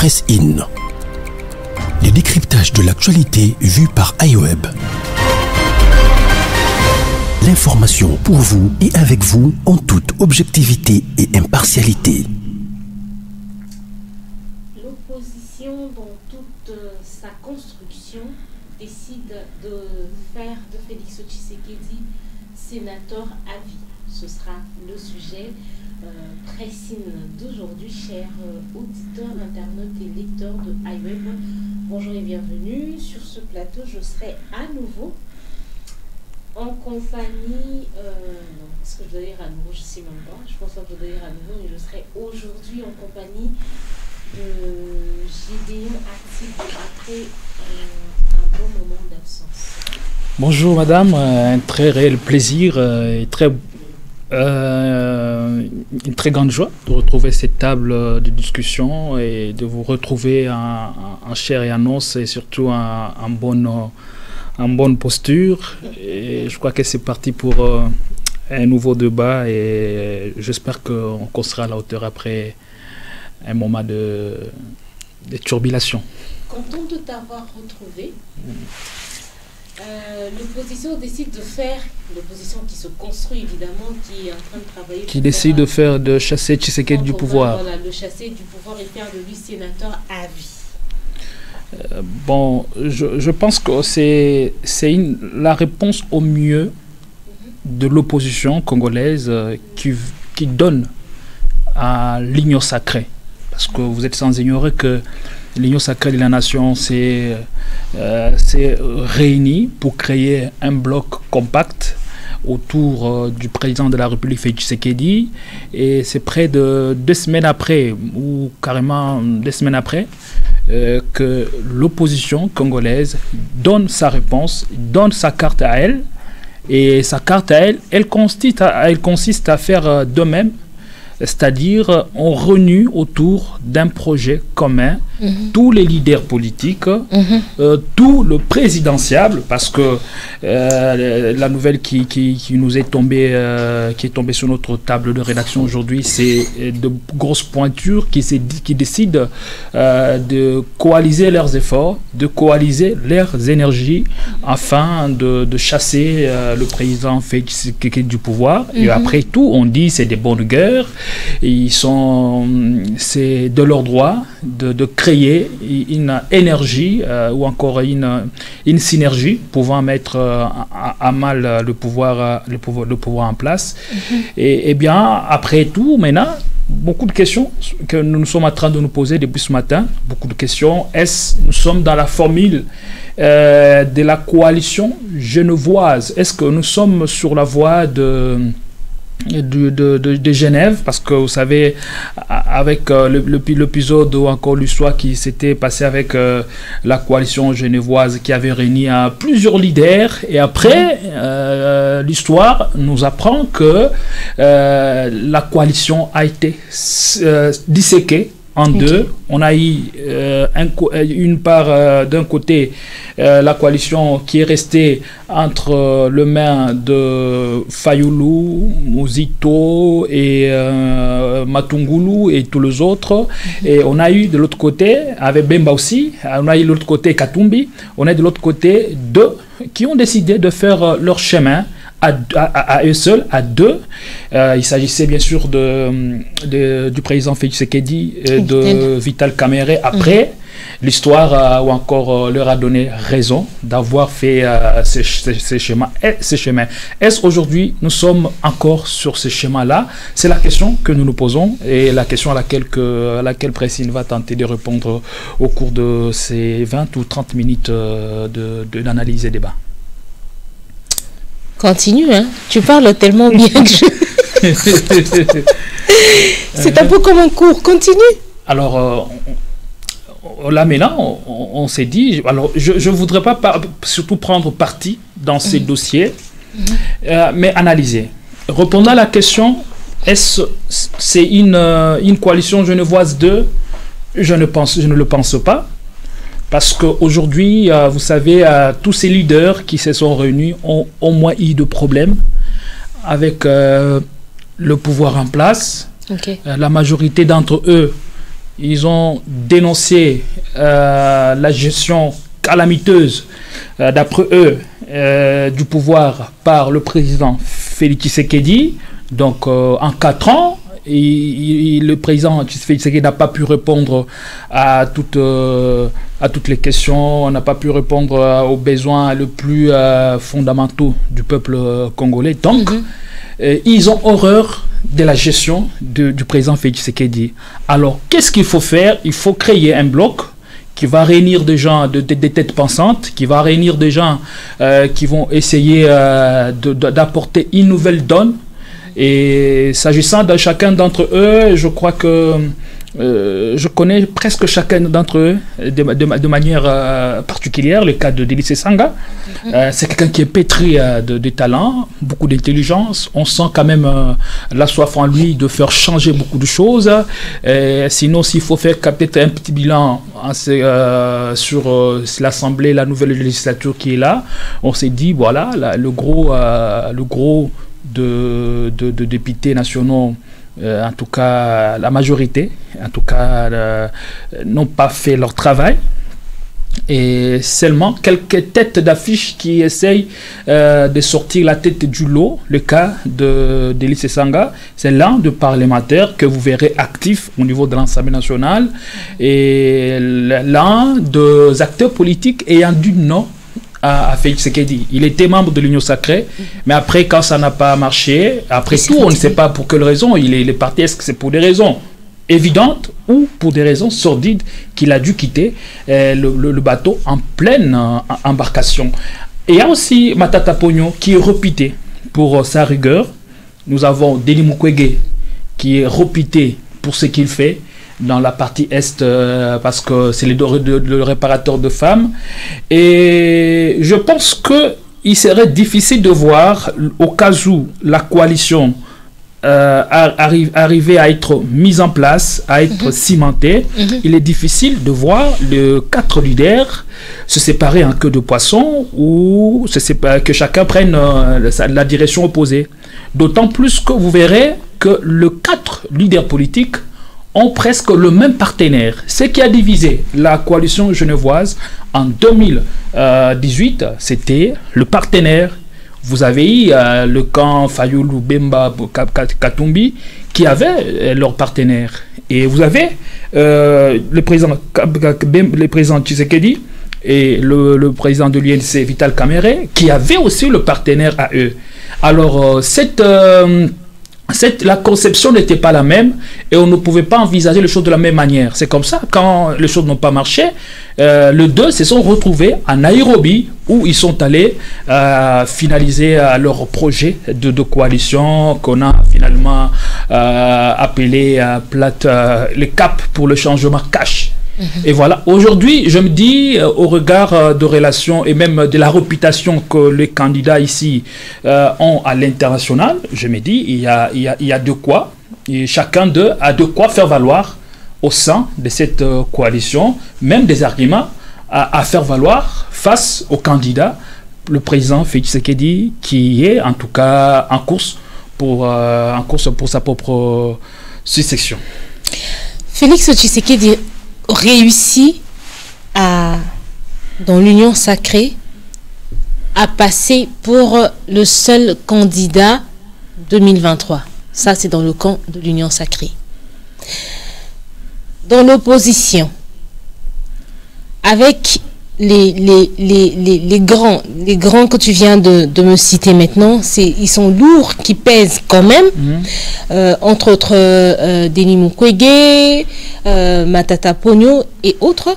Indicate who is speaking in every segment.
Speaker 1: Press In. Les décryptages de l'actualité vus par iWeb. L'information pour vous et avec vous en toute objectivité et impartialité.
Speaker 2: L'opposition, dans toute sa construction, décide de faire de Félix Tshisekedi sénateur à vie. Ce sera le sujet Press-In d'aujourd'hui, chers auditeurs, internautes et lecteurs de iWeb. Bonjour et bienvenue. Sur ce plateau, je serai à nouveau en compagnie, est-ce que je dois dire à nouveau, je ne sais même pas, je pense pas que je dois dire à nouveau, mais je serai aujourd'hui en compagnie de Gédéon Actif après un bon moment d'absence.
Speaker 3: Bonjour madame, un très réel plaisir et une très grande joie de retrouver cette table de discussion et de vous retrouver en chair et en os et surtout en bonne posture. Et je crois que c'est parti pour un nouveau débat et j'espère qu'on sera à la hauteur après un moment de turbulation.
Speaker 2: Content de t'avoir retrouvé. L'opposition décide de faire, l'opposition qui se construit évidemment, qui est en train de travailler...
Speaker 3: Qui décide de chasser Tshisekedi du pouvoir.
Speaker 2: Voilà, le chasser du pouvoir et faire de lui sénateur à vie.
Speaker 3: Bon, je pense que c'est la réponse au mieux de l'opposition congolaise qui donne à l'union sacrée. Parce que vous êtes sans ignorer que l'union sacrée de la nation s'est réunie pour créer un bloc compact autour du président de la République Félix Tshisekedi. Et c'est près de 2 semaines après, ou carrément 2 semaines après, que l'opposition congolaise donne sa réponse, donne sa carte à elle. Et sa carte à elle, elle consiste à faire de même. C'est-à-dire, on renoue autour d'un projet commun, tous les leaders politiques, tout le présidentiable, parce que la nouvelle qui nous est tombée, qui est tombée sur notre table de rédaction aujourd'hui, c'est de grosses pointures qui décident de coaliser leurs efforts, de coaliser leurs énergies, afin de chasser le président Félix Tshisekedi du pouvoir. Et après tout, on dit c'est des bonnes guerres. C'est de leur droit de créer une énergie ou encore une synergie pouvant mettre à mal le pouvoir en place. Et bien, après tout, maintenant, beaucoup de questions que nous sommes en train de nous poser depuis ce matin. Beaucoup de questions. Nous sommes dans la formule de la coalition genevoise? Est-ce que nous sommes sur la voie de Genève, parce que vous savez, avec l'épisode ou encore l'histoire qui s'était passé avec la coalition genevoise qui avait réuni plusieurs leaders, et après l'histoire nous apprend que la coalition a été disséquée en deux. On a eu une part d'un côté la coalition qui est restée entre les mains de Fayoulou, Muzito et Matungulu et tous les autres. Et on a eu de l'autre côté, avec Bemba aussi, on a eu de l'autre côté Katumbi, on a de l'autre côté deux qui ont décidé de faire leur chemin à eux seuls, à deux. Il s'agissait bien sûr du président Félix Tshisekedi et de Vital Kamerhe. Après, l'histoire ou encore leur a donné raison d'avoir fait ces schémas. Est-ce aujourd'hui nous sommes encore sur ce schéma-là? C'est la question que nous nous posons et la question à laquelle Press-In va tenter de répondre au cours de ces 20 ou 30 minutes d'analyse et débat.
Speaker 4: Continue, hein. Tu parles tellement bien que c'est un peu comme un cours. Continue.
Speaker 3: Alors, là maintenant, on s'est dit... Alors, je ne voudrais pas surtout prendre parti dans ces dossiers, mais analyser. Répondant à la question, est-ce c'est une coalition genevoise 2? Je ne le pense pas. Parce qu'aujourd'hui, vous savez, tous ces leaders qui se sont réunis ont au moins eu de problèmes avec le pouvoir en place. La majorité d'entre eux, ils ont dénoncé la gestion calamiteuse, d'après eux, du pouvoir par le président Félix Tshisekedi. Donc, en 4 ans, le président Tshisekedi n'a pas pu répondre à toutes les questions, n'a pas pu répondre aux besoins les plus fondamentaux du peuple congolais. Donc, ils ont horreur de la gestion du président Félix Tshisekedi. Alors, qu'est-ce qu'il faut faire? Il faut créer un bloc qui va réunir des gens, des têtes pensantes, qui va réunir des gens qui vont essayer d'apporter une nouvelle donne. Et s'agissant de chacun d'entre eux, je crois que je connais presque chacun d'entre eux de manière particulière. Le cas de Délice Sanga, c'est quelqu'un qui est pétri de talent, beaucoup d'intelligence. On sent quand même la soif en lui de faire changer beaucoup de choses. Sinon, s'il faut faire peut-être un petit bilan sur l'Assemblée, la nouvelle législature qui est là, on s'est dit, voilà, le gros de députés nationaux, en tout cas la majorité, en tout cas n'ont pas fait leur travail, et seulement quelques têtes d'affiche qui essayent de sortir la tête du lot. Le cas de Délice Sanga, c'est l'un des parlementaires que vous verrez actif au niveau de l'Assemblée nationale, et l'un des acteurs politiques ayant du nom à Félix Tshisekedi. Il était membre de l'Union Sacrée, mais après, quand ça n'a pas marché, après tout, on ne sait pas pour quelle raison il est parti. Est-ce que c'est pour des raisons évidentes ou pour des raisons sordides qu'il a dû quitter le bateau en pleine embarcation? Et il y a aussi Matata Ponyo qui est repité pour sa rigueur. Nous avons Denis Mukwege qui est repité pour ce qu'il fait dans la partie Est, parce que c'est le réparateur de femmes. Et je pense qu'il serait difficile de voir, au cas où la coalition arrivait à être mise en place, à être cimentée, il est difficile de voir les 4 leaders se séparer en queue de poisson, ou que chacun prenne la direction opposée. D'autant plus que vous verrez que les 4 leaders politiques ont presque le même partenaire. Ce qui a divisé la coalition genevoise en 2018, c'était le partenaire. Vous avez eu le camp Fayoulou Bemba Katumbi qui avait leur partenaire. Et vous avez le président Tshisekedi et le président de l'UNC Vital Kamerhe qui avait aussi le partenaire à eux. Alors, la conception n'était pas la même et on ne pouvait pas envisager les choses de la même manière. C'est comme ça, quand les choses n'ont pas marché, les deux se sont retrouvés à Nairobi, où ils sont allés finaliser leur projet de coalition qu'on a finalement appelé le cap pour le changement cash. Et voilà, aujourd'hui, je me dis, au regard de relations et même de la réputation que les candidats ici ont à l'international, je me dis, il y a de quoi, et chacun d'eux a de quoi faire valoir au sein de cette coalition, même des arguments à faire valoir face au candidat, le président Félix Tshisekedi, qui est en tout cas en course pour sa propre succession.
Speaker 4: Félix Tshisekedi réussit dans l'Union Sacrée à passer pour le seul candidat 2023. Ça, c'est dans le camp de l'Union Sacrée. Dans l'opposition, avec les grands que tu viens de me citer maintenant, ils sont lourds, qui pèsent quand même, entre autres Denis Mukwege, Matata Ponyo et autres.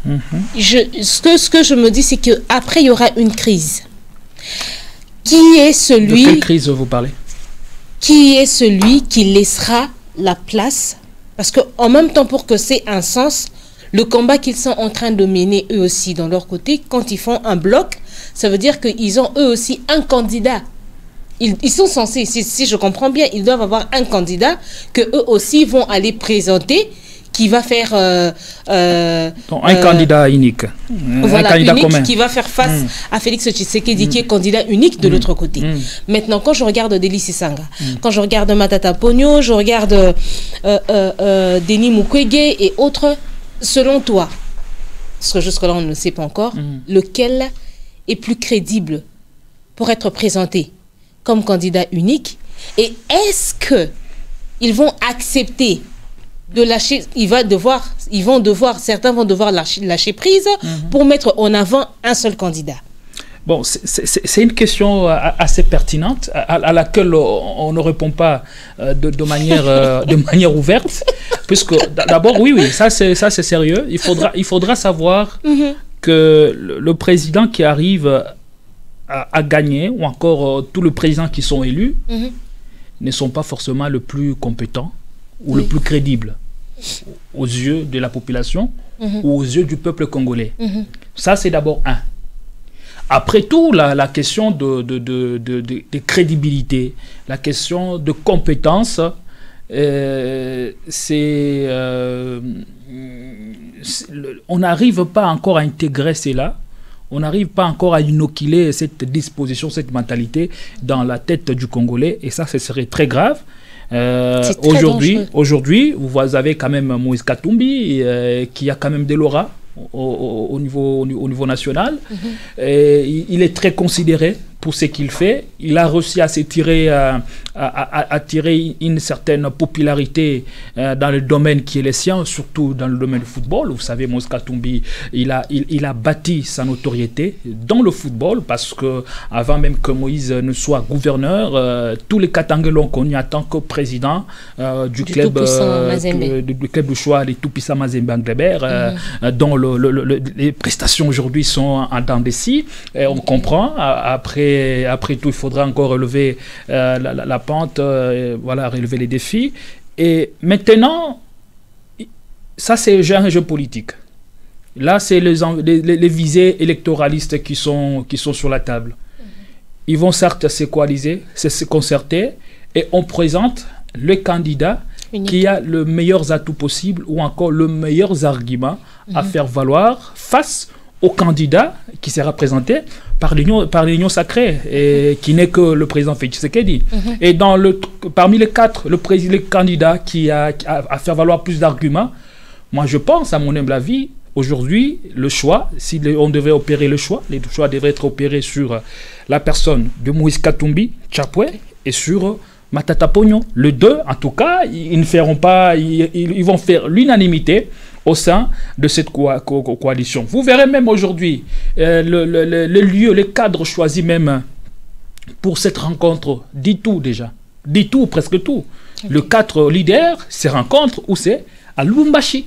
Speaker 4: Ce que je me dis, c'est qu'après, il y aura une crise. Qui est celui...
Speaker 3: De quelle crise vous parlez?
Speaker 4: Qui est celui qui laissera la place? Parce qu'en même temps, pour que c'est un sens, le combat qu'ils sont en train de mener eux aussi dans leur côté, quand ils font un bloc, ça veut dire qu'ils ont eux aussi un candidat. Ils sont censés, si je comprends bien, ils doivent avoir un candidat que eux aussi vont aller présenter, qui va faire
Speaker 3: un candidat unique,
Speaker 4: voilà,
Speaker 3: un candidat
Speaker 4: unique
Speaker 3: commun
Speaker 4: qui va faire face à Félix Tshisekedi qui est candidat unique de l'autre côté. Maintenant, quand je regarde Deli Sisanga, quand je regarde Matata Ponyo, je regarde Denis Mukwege et autres, selon toi, parce que jusque-là on ne le sait pas encore, lequel est plus crédible pour être présenté comme candidat unique, et est-ce que ils vont accepter de lâcher, certains vont devoir lâcher prise pour mettre en avant un seul candidat?
Speaker 3: Bon, c'est une question assez pertinente à laquelle on ne répond pas de manière ouverte, puisque d'abord, oui, ça c'est sérieux. Il faudra savoir que le président qui arrive à gagner, ou encore tous les présidents qui sont élus, ne sont pas forcément le plus compétent ou le plus crédible aux yeux de la population ou aux yeux du peuple congolais. Ça, c'est d'abord un. Après tout, la question de crédibilité, la question de compétence, on n'arrive pas encore à intégrer cela. On n'arrive pas encore à inoculer cette disposition, cette mentalité dans la tête du Congolais. Et ça, ce serait très grave. Aujourd'hui, vous avez quand même Moïse Katumbi qui a quand même de l'aura au niveau national. Et il est très considéré pour ce qu'il fait. Il a réussi à s'étirer, à tirer une certaine popularité dans le domaine qui est le sien, surtout dans le domaine du football. Vous savez, Moïse Katumbi, il a bâti sa notoriété dans le football, parce que avant même que Moïse ne soit gouverneur, tous les Katangais l'ont connu en tant que président du club de choix, les Tout-Puissants Mazembe Anglebert, dont les prestations aujourd'hui sont en dents de scie. On comprend. Après tout, il faudra encore relever la pente, relever les défis. Et maintenant, ça c'est un jeu politique. Là, c'est les visées électoralistes qui sont sur la table. Ils vont certes se coaliser, se concerter, et on présente le candidat qui a le meilleur atout possible, ou encore le meilleur argument à faire valoir face au candidat qui sera présenté par l'Union sacrée, et qui n'est que le président Félix Tshisekedi. Et parmi les quatre, le candidat qui a à faire valoir plus d'arguments, moi je pense, à mon humble avis, aujourd'hui, le choix, si on devait opérer le choix devraient être opérés sur la personne de Moïse Katumbi Tchapwe et sur Matata Ponyo. Les deux, en tout cas, ils ne feront pas, ils vont faire l'unanimité au sein de cette coalition. Vous verrez même aujourd'hui le lieu, le cadre choisi même pour cette rencontre dit tout déjà. Dit tout, presque tout. Okay. Le cadre leader se rencontre où c'est à Lubumbashi.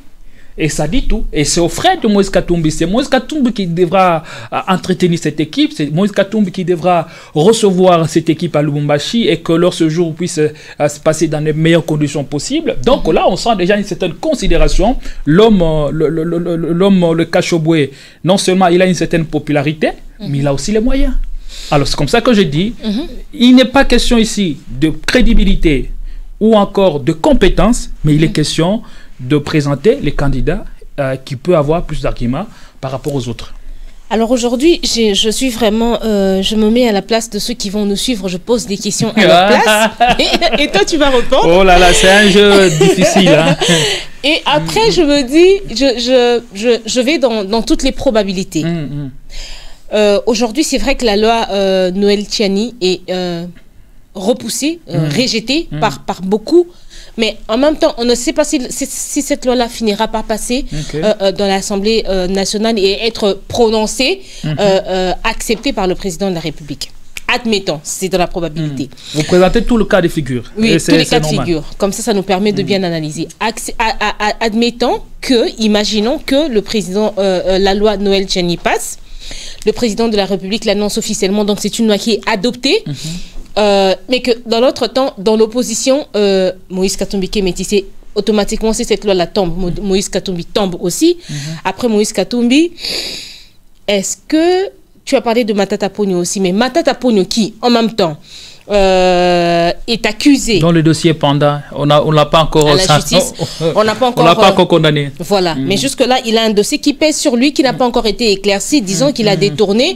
Speaker 3: Et ça dit tout. Et c'est au frère de Moïse Katumbi. C'est Moïse Katumbi qui devra entretenir cette équipe. C'est Moïse Katumbi qui devra recevoir cette équipe à Lubumbashi, et que leur séjour puisse se passer dans les meilleures conditions possibles. Donc là, on sent déjà une certaine considération. L'homme, le Kachobwe, non seulement il a une certaine popularité, mais il a aussi les moyens. Alors c'est comme ça que je dis, il n'est pas question ici de crédibilité ou encore de compétence, mais il est question de présenter les candidats qui peuvent avoir plus d'arguments par rapport aux autres.
Speaker 4: Alors aujourd'hui, je suis vraiment, je me mets à la place de ceux qui vont nous suivre, je pose des questions à leur place, et toi tu vas répondre.
Speaker 3: Oh là là, c'est un jeu difficile. Hein.
Speaker 4: Et après je me dis, je vais dans toutes les probabilités. Aujourd'hui, c'est vrai que la loi Noël Tchiani est repoussée, rejetée par beaucoup. Mais en même temps, on ne sait pas si cette loi-là finira par passer dans l'Assemblée nationale et être prononcée, acceptée par le président de la République. Admettons, c'est de la probabilité.
Speaker 3: Vous présentez tout le cas de figure.
Speaker 4: Oui, tous les cas de figure. Comme ça nous permet de bien analyser. Admettons imaginons que le président, la loi Noël Tchiani passe, le président de la République l'annonce officiellement, donc c'est une loi qui est adoptée. Mais que dans l'autre temps, dans l'opposition, Moïse Katumbi qui est métissé, automatiquement, si cette loi-là tombe, Moïse Katumbi tombe aussi. Après Moïse Katumbi, est-ce que tu as parlé de Matata Ponyo aussi, mais Matata Ponyo qui, en même temps, est accusé.
Speaker 3: Dans le dossier pendant, on l'a pas encore...
Speaker 4: À la justice, on n'a pas encore
Speaker 3: condamné.
Speaker 4: Voilà, mais jusque-là, il a un dossier qui pèse sur lui, qui n'a pas encore été éclairci, disant qu'il a détourné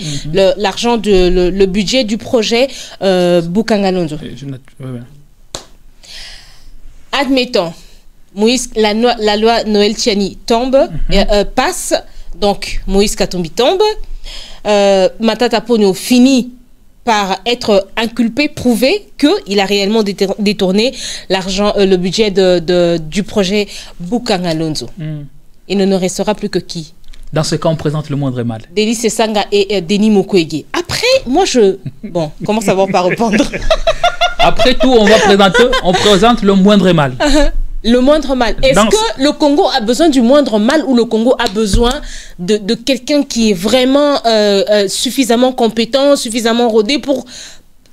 Speaker 4: l'argent, le budget du projet Boukangalonzo. Admettons, Moïse, la loi Noël Tchiani tombe, passe, donc Moïse Katumbi tombe, Matata Ponyo finit par être inculpé, prouvé qu'il a réellement détourné l'argent, le budget du projet Boukangalonzo. Il ne nous restera plus que qui?
Speaker 3: Dans ce cas, on présente le moindre mal.
Speaker 4: Denis Sessanga et Denis Mukwege. Après, moi Bon, comment ça va pas répondre?
Speaker 3: Après tout, on présente le moindre mal.
Speaker 4: Le moindre mal. Est-ce que le Congo a besoin du moindre mal ou le Congo a besoin de quelqu'un qui est vraiment suffisamment compétent, suffisamment rodé pour...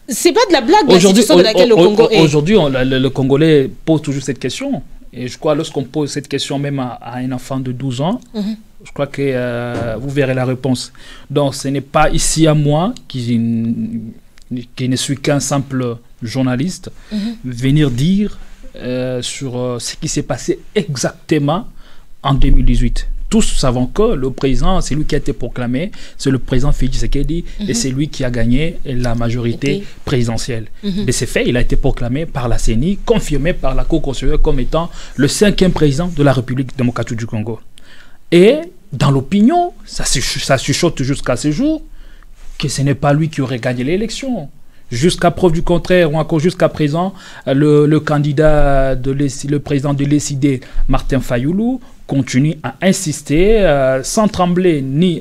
Speaker 4: C'est pas de la blague, la situation de laquelle le Congo est.
Speaker 3: Aujourd'hui, le Congolais pose toujours cette question. Et je crois lorsqu'on pose cette question même à un enfant de 12 ans, je crois que vous verrez la réponse. Donc, ce n'est pas ici à moi, qui ne suis qu'un simple journaliste, venir dire sur ce qui s'est passé exactement en 2018. Tous savons que le président, c'est lui qui a été proclamé, c'est le président Félix Tshisekedi, et c'est lui qui a gagné la majorité présidentielle. De ces faits, il a été proclamé par la CENI, confirmé par la Cour constitutionnelle comme étant le 5e président de la République démocratique du Congo. Et dans l'opinion, ça chuchote jusqu'à ce jour, que ce n'est pas lui qui aurait gagné l'élection. Jusqu'à preuve du contraire, ou encore jusqu'à présent, le candidat, le président de l'ECD, Martin Fayoulou, continue à insister, sans trembler ni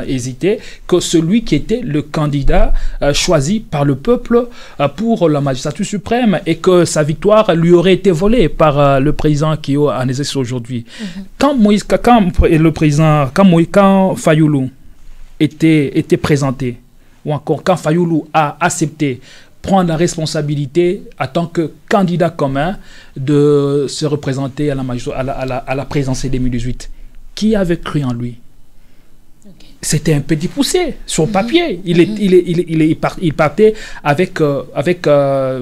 Speaker 3: hésiter, que celui qui était le candidat choisi par le peuple pour la magistrature suprême et que sa victoire lui aurait été volée par le président qui est en exercice aujourd'hui. Quand Fayoulou était présenté, ou encore quand Fayoulou a accepté prendre la responsabilité en tant que candidat commun de se représenter à la présidentielle 2018. Qui avait cru en lui? C'était un petit poussé sur papier. Il partait avec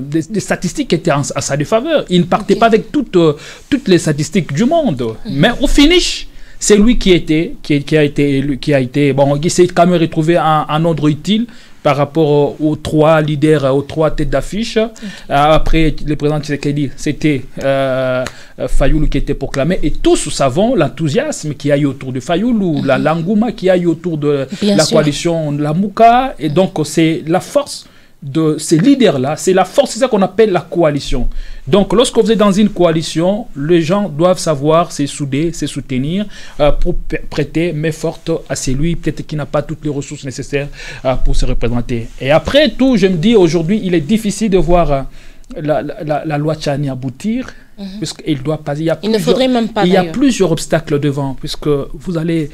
Speaker 3: des statistiques qui étaient à sa défaveur. Il ne partait pas avec toutes les statistiques du monde. Mais au finish, c'est lui qui a été bon, il s'est quand même retrouvé un ordre utile par rapport aux trois leaders, aux trois têtes d'affiche. Après, le président Tshisekedi, c'était Fayoulou qui était proclamé. Et tous savons l'enthousiasme qu'il y a eu autour de Fayoulou, la l'engouement qu'il y a eu autour de la coalition de la Mouka. Et donc, c'est la force de ces leaders-là, c'est ça qu'on appelle la coalition. Donc, lorsque vous êtes dans une coalition, les gens doivent savoir se souder, se soutenir pour prêter main forte à celui peut-être qui n'a pas toutes les ressources nécessaires pour se représenter. Et après tout, je me dis aujourd'hui, il est difficile de voir la loi Tchiani aboutir, puisqu'il doit passer.
Speaker 4: Il ne faudrait même pas.
Speaker 3: Il y a plusieurs obstacles devant, puisque vous allez.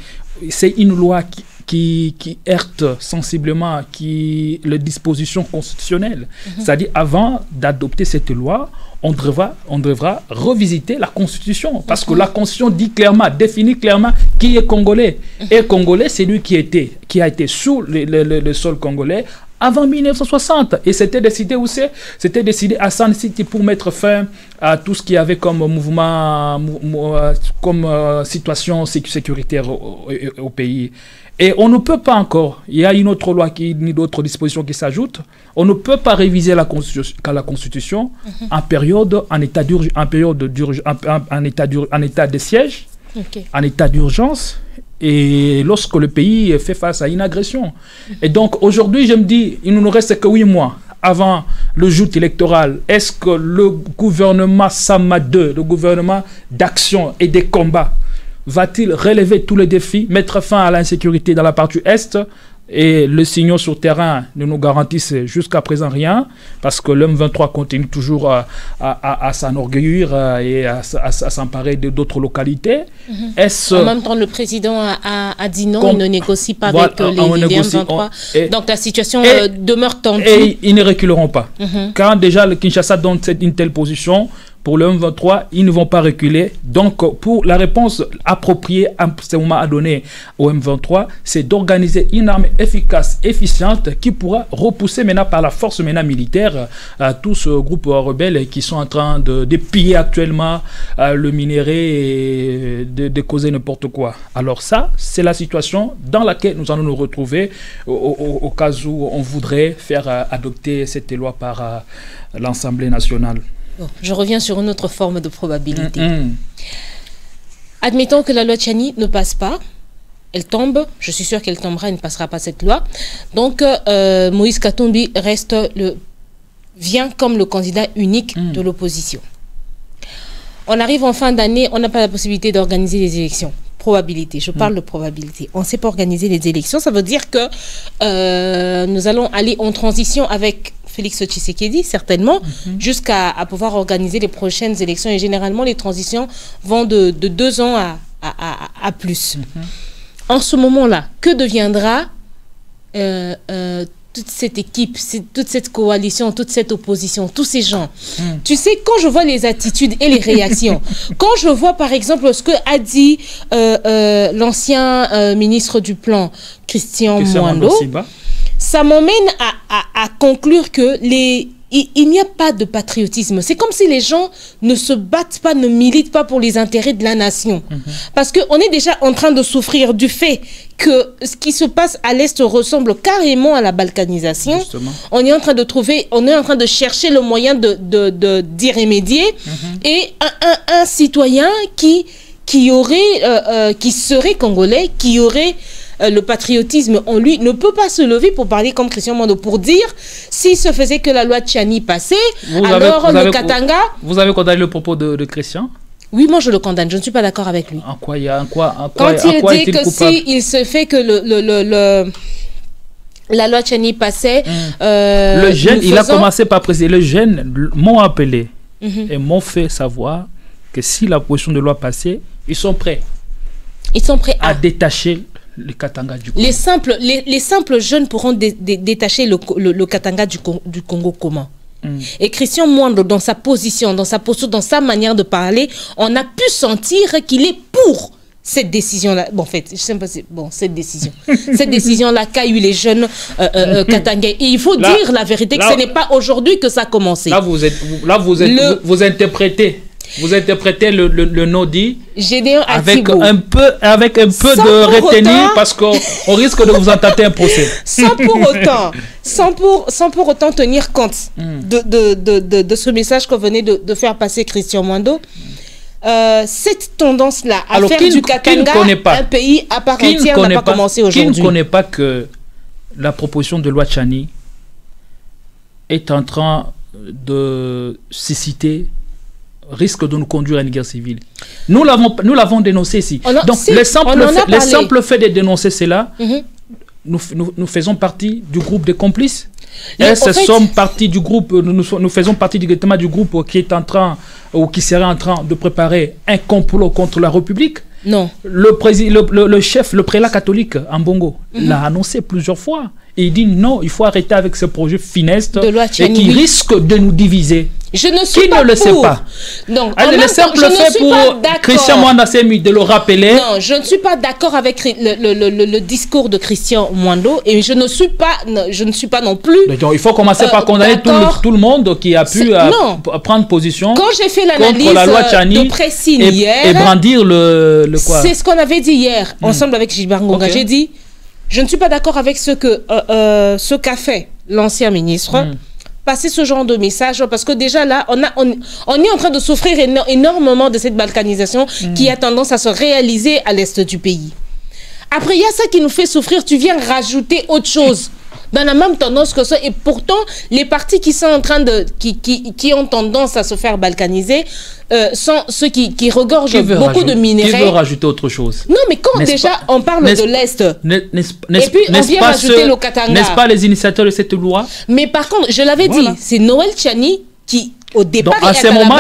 Speaker 3: C'est une loi qui heurte sensiblement les dispositions constitutionnelles. C'est-à-dire, avant d'adopter cette loi, on devra revisiter la Constitution. Parce que la Constitution définit clairement qui est Congolais. Et Congolais, c'est lui qui a été sous le sol congolais avant 1960. Et c'était décidé où c'est? C'était décidé à San City pour mettre fin à tout ce qu'il y avait comme mouvement, comme situation sécuritaire au pays. Et on ne peut pas encore, il y a une autre loi, une autre disposition qui s'ajoute, on ne peut pas réviser la Constitution en état de siège, en état d'urgence, et lorsque le pays fait face à une agression. Et donc aujourd'hui, je me dis, il ne nous reste que 8 mois avant le joute électoral. Est-ce que le gouvernement Sama 2, le gouvernement d'action et des combats, va-t-il relever tous les défis, mettre fin à l'insécurité dans la partie Est? Et le signaux sur terrain ne nous garantissent jusqu'à présent rien, parce que l'M23 continue toujours à s'enorgueillir et à s'emparer d'autres localités.
Speaker 4: En même temps, le président a dit non, il ne négocie pas avec les M23. Donc la situation demeure tendue.
Speaker 3: Et ils ne reculeront pas. Quand déjà le Kinshasa donne une telle position, pour le M23, ils ne vont pas reculer. Donc, pour la réponse appropriée à ce moment à donner au M23, c'est d'organiser une armée efficace, efficiente, qui pourra repousser maintenant par la force militaire tout ce groupe rebelle qui sont en train de piller actuellement le minerai et de causer n'importe quoi. Alors ça, c'est la situation dans laquelle nous allons nous retrouver au cas où on voudrait faire adopter cette loi par l'Assemblée nationale.
Speaker 4: Bon, je reviens sur une autre forme de probabilité. Admettons que la loi Tchani ne passe pas. Elle tombe. Je suis sûr qu'elle tombera. Elle ne passera pas cette loi. Donc, Moïse Katumbi vient comme le candidat unique de l'opposition. On arrive en fin d'année. On n'a pas la possibilité d'organiser des élections. Probabilité. Je parle de probabilité. On ne sait pas organiser les élections. Ça veut dire que nous allons aller en transition avec Félix Tshisekedi, certainement, jusqu'à pouvoir organiser les prochaines élections. Et généralement, les transitions vont de 2 ans à plus. En ce moment-là, que deviendra toute cette équipe, toute cette coalition, toute cette opposition, tous ces gens? Tu sais, quand je vois les attitudes et les réactions, quand je vois, par exemple, ce que a dit l'ancien ministre du Plan, Christian Mwando, ça m'emmène à conclure que il n'y a pas de patriotisme. C'est comme si les gens ne se battent pas, ne militent pas pour les intérêts de la nation. Parce qu'on est déjà en train de souffrir du fait que ce qui se passe à l'Est ressemble carrément à la balkanisation. Justement. On est en train de chercher le moyen d'y remédier. Et un citoyen qui serait congolais, qui aurait le patriotisme en lui, ne peut pas se lever pour parler comme Christian Mwando, pour dire s'il se faisait que la loi Tchani passait, le Katanga...
Speaker 3: Vous avez condamné le propos de Christian?
Speaker 4: Oui, moi je le condamne, je ne suis pas d'accord avec lui.
Speaker 3: En quoi
Speaker 4: Quand il dit que s'il se fait que la loi Tchani passait...
Speaker 3: le jeune, il a commencé par préciser, le jeune m'ont appelé et m'ont fait savoir que si la position de loi passait, ils sont prêts.
Speaker 4: Ils sont prêts
Speaker 3: à détacher le Katanga du Congo.
Speaker 4: Les simples jeunes pourront détacher le Katanga du Congo comment? Et Christian Mwando, dans sa position, dans sa posture, dans sa manière de parler, on a pu sentir qu'il est pour cette décision-là. Bon, en fait, je sais pas si... Bon, cette décision. Cette décision-là qu'a eu les jeunes Katangais. Et il faut dire la vérité, que ce n'est pas aujourd'hui que ça a commencé.
Speaker 3: Là, vous interprétez. Vous interprétez le no-dit avec un peu de retenue, parce qu'on risque de vous ententer un procès.
Speaker 4: Sans pour autant tenir compte de ce message que venait de faire passer Christian Mwando. Cette tendance-là à faire du Katanga un pays à part entière n'a pas commencé aujourd'hui.
Speaker 3: Qui ne connaît pas que la proposition de loi Tchani est en train de susciter, risque de nous conduire à une guerre civile. Nous l'avons dénoncé ici. Donc, le simple fait de dénoncer cela, nous faisons partie du groupe des complices. Sommes partie du groupe, nous faisons partie directement du groupe qui est en train, ou qui serait en train de préparer un complot contre la République.
Speaker 4: Non.
Speaker 3: Le chef, le prélat catholique en Bongo, l'a annoncé plusieurs fois. Et il dit non, il faut arrêter avec ce projet funeste et qui risque de nous diviser.
Speaker 4: Je ne suis pas
Speaker 3: ne le sait pas.
Speaker 4: Donc,
Speaker 3: le simple fait pour Christian Mwando de le rappeler.
Speaker 4: Non, je ne suis pas d'accord avec le discours de Christian Mwando et je ne suis pas non plus.
Speaker 3: Donc, il faut commencer par condamner tout le monde qui a pu prendre position.
Speaker 4: Quand j'ai fait l'analyse de Pressine hier,
Speaker 3: et brandir le quoi.
Speaker 4: C'est ce qu'on avait dit hier ensemble avec Gilbert Ngonga. J'ai dit, je ne suis pas d'accord avec ce qu'a fait l'ancien ministre. Passer ce genre de message, parce que déjà là, on est en train de souffrir énormément de cette balkanisation qui a tendance à se réaliser à l'est du pays. Après, il y a ça qui nous fait souffrir, tu viens rajouter autre chose dans la même tendance que ça, et pourtant, les partis qui sont en train qui ont tendance à se faire balkaniser, sont ceux qui regorgent beaucoup de minerais.
Speaker 3: Qui veut rajouter autre chose?
Speaker 4: Non, mais quand déjà on parle de l'Est, et puis on vient rajouter le Katanga.
Speaker 3: N'est-ce pas les initiateurs de cette loi?
Speaker 4: Mais par contre, je l'avais dit, c'est Noël Tchani qui au départ.
Speaker 3: Donc, à ce moment,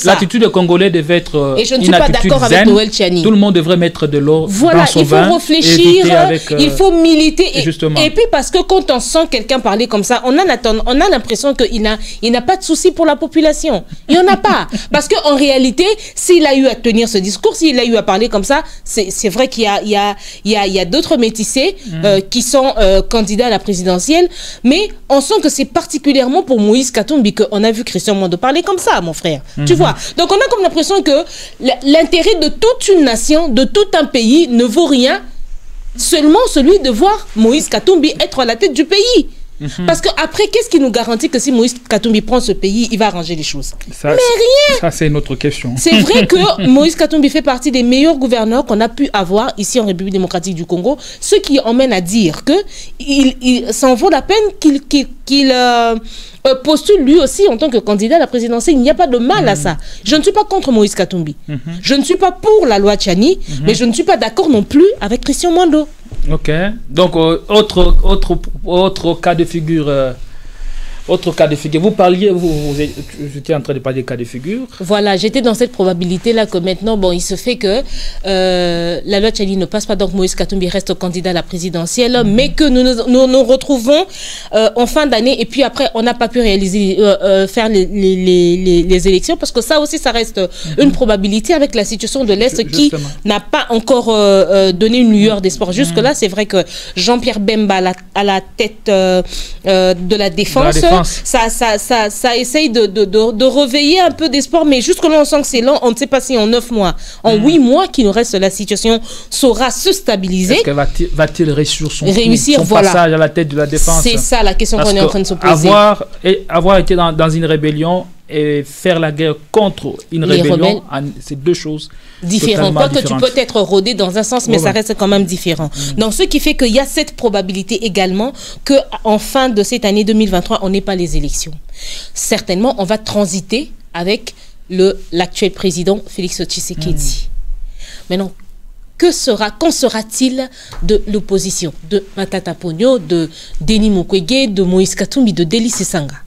Speaker 3: l'attitude des Congolais devait être
Speaker 4: et je ne suis pas d'accord avec Noël Tchani.
Speaker 3: Tout le monde devrait mettre de l'eau dans son vin.
Speaker 4: Voilà, il faut réfléchir, il faut militer. Et puis parce que quand on sent quelqu'un parler comme ça, on a l'impression qu'il n'a pas de souci pour la population. Il n'y en a pas. Parce qu'en réalité, s'il a eu à tenir ce discours, s'il a eu à parler comme ça, c'est vrai qu'il y a d'autres métissés qui sont candidats à la présidentielle. Mais on sent que c'est particulièrement pour Moïse Katumbi qu'on a vu Christian Mondo parler comme ça, mon frère. Tu vois. Donc on a comme l'impression que l'intérêt de toute une nation, de tout un pays ne vaut rien, seulement celui de voir Moïse Katumbi être à la tête du pays. Parce qu'après, qu'est-ce qui nous garantit que si Moïse Katumbi prend ce pays, il va arranger les choses? Mais rien.
Speaker 3: Ça, c'est une autre question.
Speaker 4: C'est vrai que Moïse Katumbi fait partie des meilleurs gouverneurs qu'on a pu avoir ici en République démocratique du Congo, ce qui emmène à dire que ça en vaut la peine qu'il postule lui aussi en tant que candidat à la présidentielle. Il n'y a pas de mal à ça. Je ne suis pas contre Moïse Katumbi. Je ne suis pas pour la loi Tchani, mais je ne suis pas d'accord non plus avec Christian Mondo.
Speaker 3: Ok. Donc, autre cas de figure. Autre cas de figure. Vous parliez, j'étais en train de parler de cas de figure.
Speaker 4: Voilà, j'étais dans cette probabilité-là que maintenant, bon, il se fait que la loi Tchani ne passe pas, donc Moïse Katumbi reste candidat à la présidentielle, mais que nous retrouvons en fin d'année, et puis après, on n'a pas pu réaliser, faire les élections, parce que ça aussi, ça reste une probabilité avec la situation de l'Est qui n'a pas encore donné une lueur d'espoir. Jusque-là, c'est vrai que Jean-Pierre Bemba, à la tête de la défense, ça essaye de réveiller un peu d'espoir, mais jusque-là, on sent que c'est lent. On ne sait pas si en 9 mois, en 8 mois qui nous reste, la situation saura se stabiliser.
Speaker 3: Est-ce que va-t-il réussir son passage à la tête de la défense?
Speaker 4: C'est ça la question qu'on est en train de se poser.
Speaker 3: Avoir été dans une rébellion et faire la guerre contre une rébellion, c'est deux choses
Speaker 4: différentes. Quoi que tu peux être rodé dans un sens, mais ça reste quand même différent. Donc, ce qui fait qu'il y a cette probabilité également qu'en fin de cette année 2023, on n'ait pas les élections. Certainement, on va transiter avec l'actuel président Félix Tshisekedi. Maintenant, qu'en sera-t-il de l'opposition? De Matata Ponyo, de Denis Mukwege, de Moïse Katumbi, de Deli Sesanga?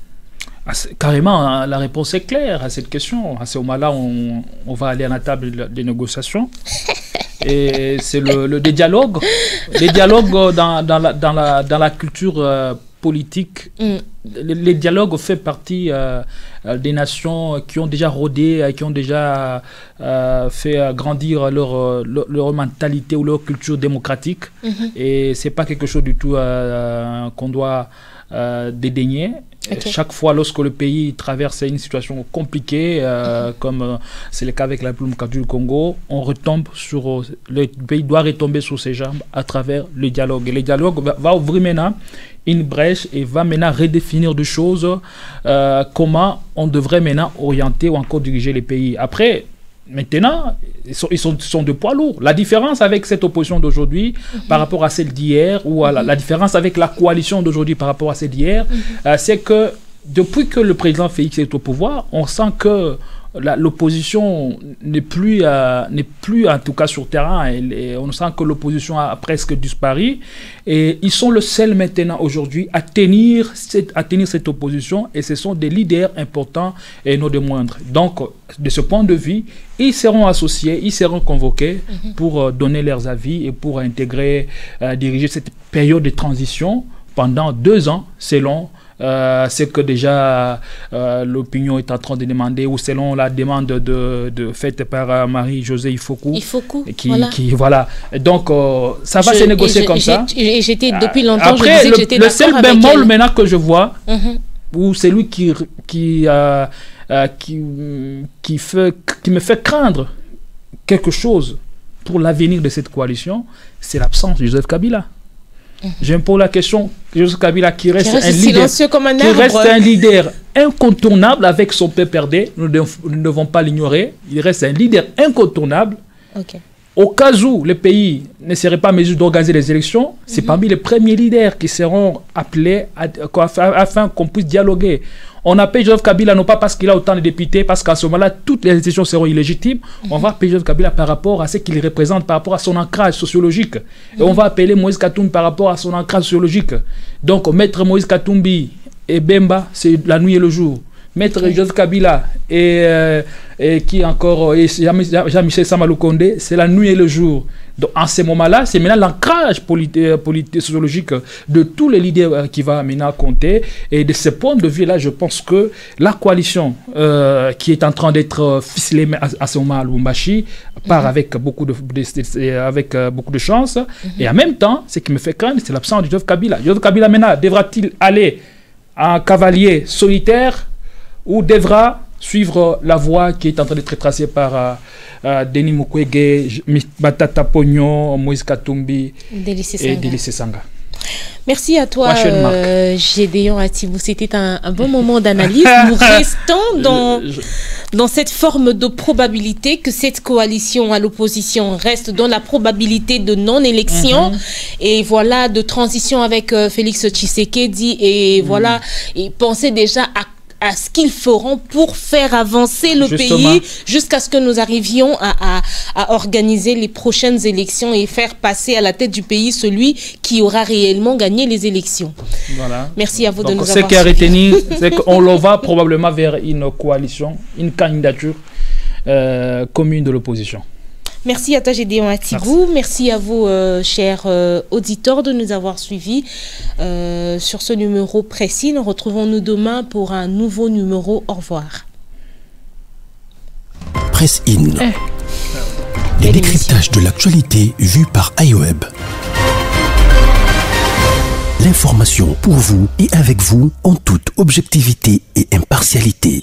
Speaker 3: Carrément, la réponse est claire à cette question. À ce moment-là, on va aller à la table des négociations. Et c'est le dialogue. Les dialogues dans la culture politique. Les dialogues font partie des nations qui ont déjà rodé, qui ont déjà fait grandir leur mentalité ou leur culture démocratique. Et ce n'est pas quelque chose du tout qu'on doit dédaigner. Chaque fois, lorsque le pays traverse une situation compliquée, comme c'est le cas avec la République du Congo, on retombe sur le pays doit retomber sur ses jambes à travers le dialogue. Et le dialogue va ouvrir maintenant une brèche et va maintenant redéfinir des choses, comment on devrait maintenant orienter ou encore diriger les pays. Après, maintenant, ils sont de poids lourds. La différence avec cette opposition d'aujourd'hui par rapport à celle d'hier, ou à la différence avec la coalition d'aujourd'hui par rapport à celle d'hier, c'est que depuis que le président Félix est au pouvoir, on sent que l'opposition n'est plus en tout cas sur terrain. Et on sent que l'opposition a presque disparu. Et ils sont le seul maintenant aujourd'hui à tenir cette opposition. Et ce sont des leaders importants et non des moindres. Donc, de ce point de vue, ils seront associés, ils seront convoqués pour donner leurs avis et pour intégrer, diriger cette période de transition pendant 2 ans, selon ce que déjà l'opinion est en train de demander, ou selon la demande faite par Marie-Josée Ifoku. Voilà. Donc, ça va se négocier comme ça.
Speaker 4: J'étais depuis longtemps,
Speaker 3: après,
Speaker 4: je disais que j'étais d'accord avec elle.
Speaker 3: Le seul bémol maintenant que je vois, ou c'est lui qui me fait craindre quelque chose pour l'avenir de cette coalition, c'est l'absence de Joseph Kabila. J'aime pour la question, Joseph Kabila qui reste un leader incontournable avec son PPRD, nous ne devons pas l'ignorer, il reste un leader incontournable. Au cas où le pays ne serait pas en mesure d'organiser les élections, c'est parmi les premiers leaders qui seront appelés afin qu'on puisse dialoguer. On appelle Joseph Kabila non pas parce qu'il a autant de députés, parce qu'à ce moment-là, toutes les élections seront illégitimes. On va appeler Joseph Kabila par rapport à ce qu'il représente, par rapport à son ancrage sociologique. Et on va appeler Moïse Katumbi par rapport à son ancrage sociologique. Donc, mettre Moïse Katumbi et Bemba, c'est la nuit et le jour. Maître Joseph Kabila et qui encore, et Jean-Michel Samaloukonde, c'est la nuit et le jour. Donc, en ce moment-là, c'est maintenant l'ancrage sociologique de tous les leaders qui va maintenant compter. Et de ce point de vue-là, je pense que la coalition qui est en train d'être ficelée à ce moment à Lubumbashi part avec beaucoup de chance. Et en même temps, ce qui me fait craindre, c'est l'absence de Joseph Kabila. Joseph Kabila, maintenant, devra-t-il aller en cavalier solitaire ou devra suivre la voie qui est en train d'être tracée par Denis Mukwege, Matata Pogno, Moïse Katumbi et Délice Sanga.
Speaker 4: Merci à toi, Gédéon Atibou. C'était un bon moment d'analyse. Nous restons dans cette forme de probabilité que cette coalition à l'opposition reste dans la probabilité de non-élection et voilà, de transition avec Félix Tshisekedi et voilà, et penser déjà à ce qu'ils feront pour faire avancer le pays jusqu'à ce que nous arrivions à organiser les prochaines élections et faire passer à la tête du pays celui qui aura réellement gagné les élections. Voilà. Merci à vous de nous avoir suivis. Ce
Speaker 3: qui a retenu, c'est qu'on le va probablement vers une coalition, une candidature commune de l'opposition.
Speaker 4: Merci à toi, Gédéon Atibou. Merci à vous, chers auditeurs, de nous avoir suivis sur ce numéro précis. Nous retrouvons-nous demain pour un nouveau numéro. Au revoir.
Speaker 1: Presse In. Les décryptages de l'actualité vus par iWeb. L'information pour vous et avec vous en toute objectivité et impartialité.